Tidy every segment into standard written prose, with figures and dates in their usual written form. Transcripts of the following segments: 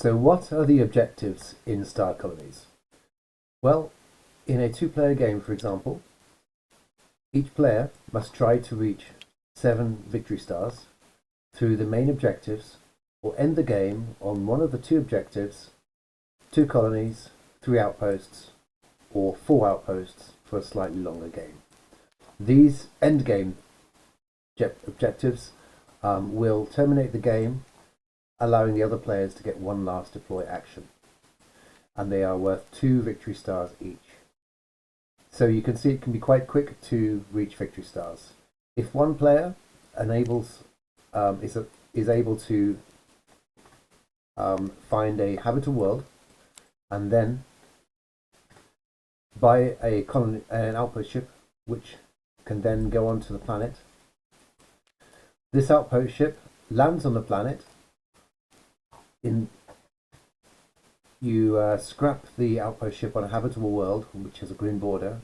So what are the objectives in Star Colonies? Well, in a two-player game, for example, each player must try to reach 7 victory stars through the main objectives or end the game on one of the two objectives, 2 colonies, 3 outposts, or 4 outposts for a slightly longer game. These end game objectives will terminate the game, allowing the other players to get one last deploy action, and they are worth 2 victory stars each. So you can see it can be quite quick to reach victory stars. If one player is able to find a habitable world and then buy an outpost ship, which can then go onto the planet. This outpost ship lands on the planet. You scrap the outpost ship on a habitable world, which has a green border,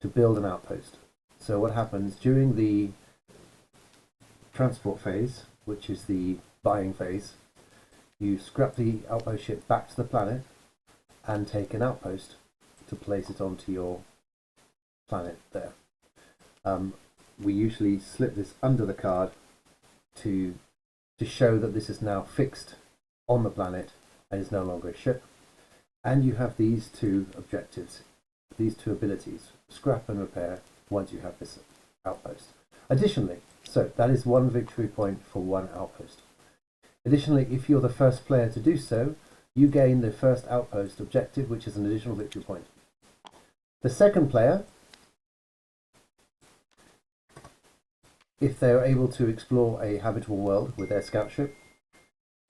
to build an outpost. So what happens during the transport phase, which is the buying phase, you scrap the outpost ship back to the planet and take an outpost to place it onto your planet there. We usually slip this under the card to show that this is now fixed on the planet and is no longer a ship. And you have these 2 objectives, these 2 abilities, scrap and repair, once you have this outpost. Additionally, so that is 1 victory point for 1 outpost. Additionally, if you're the first player to do so, you gain the first outpost objective, which is an additional victory point. The second player, if they are able to explore a habitable world with their scout ship,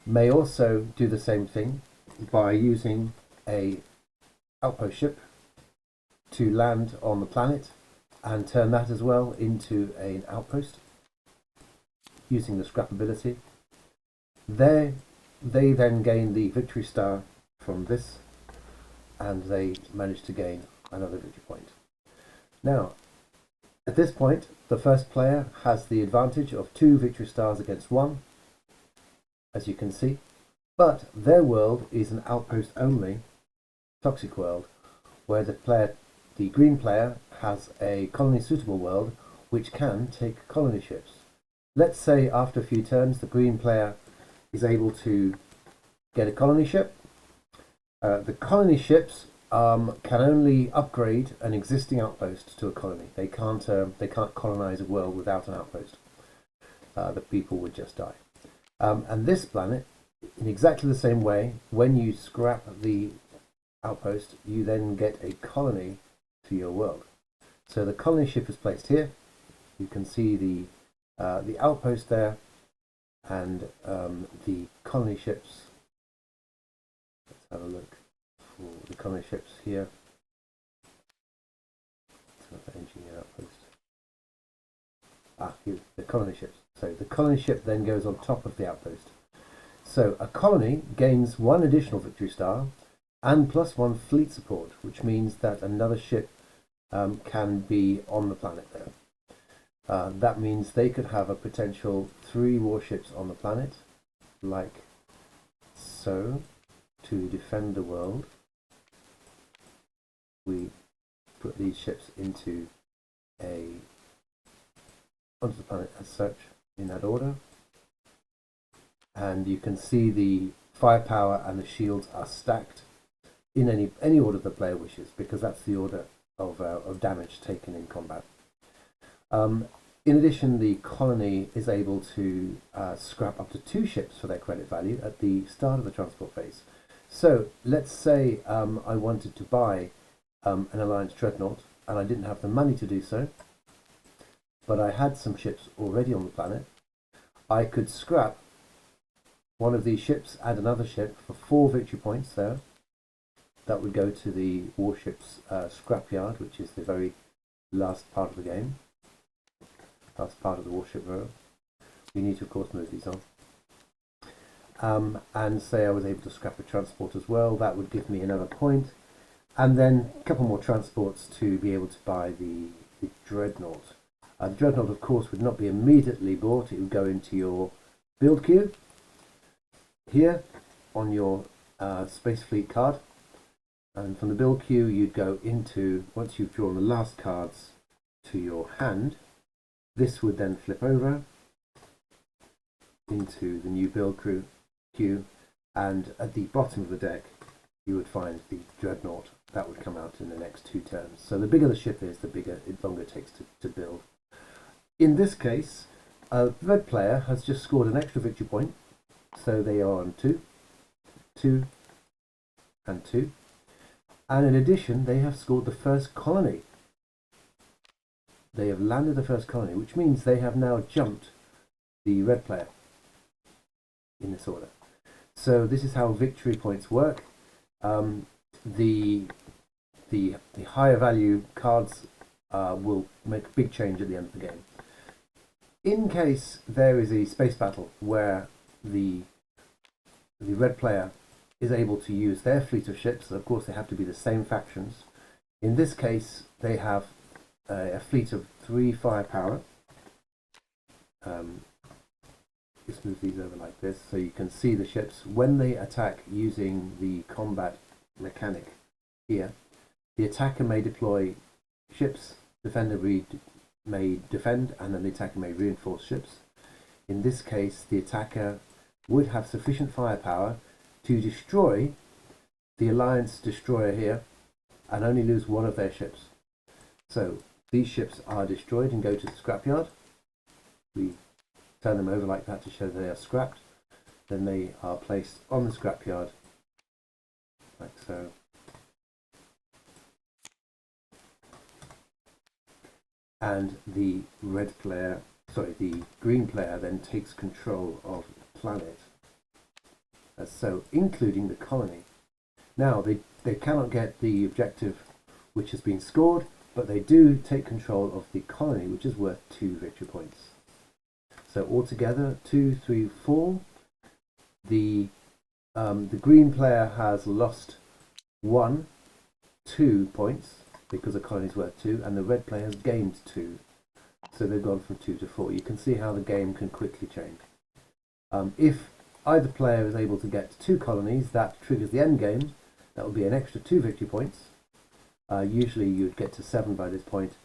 may also do the same thing by using a outpost ship to land on the planet and turn that as well into an outpost using the scrap ability. They then gain the victory star from this, and they manage to gain another victory point. Now, at this point, the first player has the advantage of 2 victory stars against 1, as you can see, but their world is an outpost only toxic world, where the green player has a colony suitable world which can take colony ships. Let's say after a few turns the green player is able to get a colony ship. The colony ships can only upgrade an existing outpost to a colony. They can't colonize a world without an outpost. The people would just die. And this planet, in exactly the same way, when you scrap the outpost, you then get a colony to your world. So the colony ship is placed here. You can see the outpost there, and the colony ships. Let's have a look for the colony ships here. The engineer outpost. Here, the colony ships. So the colony ship then goes on top of the outpost. So a colony gains 1 additional victory star and +1 fleet support, which means that another ship can be on the planet there. That means they could have a potential 3 warships on the planet, like so, to defend the world. We put these ships onto the planet as such, in that order. And you can see the firepower and the shields are stacked in any order the player wishes, because that's the order of damage taken in combat. In addition, the colony is able to scrap up to 2 ships for their credit value at the start of the transport phase. So let's say I wanted to buy an Alliance Dreadnought, and I didn't have the money to do so, but I had some ships already on the planet. I could scrap one of these ships, add another ship for 4 victory points there. That would go to the warship's scrapyard, which is the very last part of the game. Last part of the warship row. We need to, of course, move these on. And say I was able to scrap a transport as well. That would give me another point. And then a couple more transports to be able to buy the Dreadnought. The Dreadnought, of course, would not be immediately bought. It would go into your build queue here on your Space Fleet card, and from the build queue you'd go into, once you've drawn the last cards to your hand, this would then flip over into the new build queue, and at the bottom of the deck you would find the Dreadnought. That would come out in the next 2 turns. So the bigger the ship is, the longer it takes to build. In this case, a red player has just scored an extra victory point, so they are on 2, 2, and 2. And in addition, they have scored the first colony. They have landed the first colony, which means they have now jumped the red player in this order. So this is how victory points work. The higher value cards will make a big change at the end of the game. In case there is a space battle where the red player is able to use their fleet of ships, and of course they have to be the same factions. In this case, they have a fleet of 3 firepower. Just move these over like this so you can see the ships. When they attack using the combat mechanic here, the attacker may deploy ships, defender may defend, and then the attacker may reinforce ships. In this case, the attacker would have sufficient firepower to destroy the Alliance destroyer here and only lose 1 of their ships. So these ships are destroyed and go to the scrapyard. We turn them over like that to show they are scrapped. Then they are placed on the scrapyard like so. And the green player then takes control of the planet, so including the colony. Now they cannot get the objective which has been scored, but they do take control of the colony, which is worth 2 victory points. So altogether 2, 3, 4. The green player has lost 1, 2 points because the colony is worth 2, and the red player has gained 2. So they've gone from 2 to 4. You can see how the game can quickly change. If either player is able to get 2 colonies, that triggers the end game. That will be an extra 2 victory points. Usually you'd get to 7 by this point,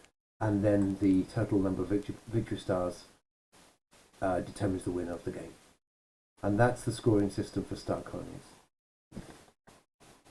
and then the total number of victory stars determines the winner of the game. And that's the scoring system for Star Colonies.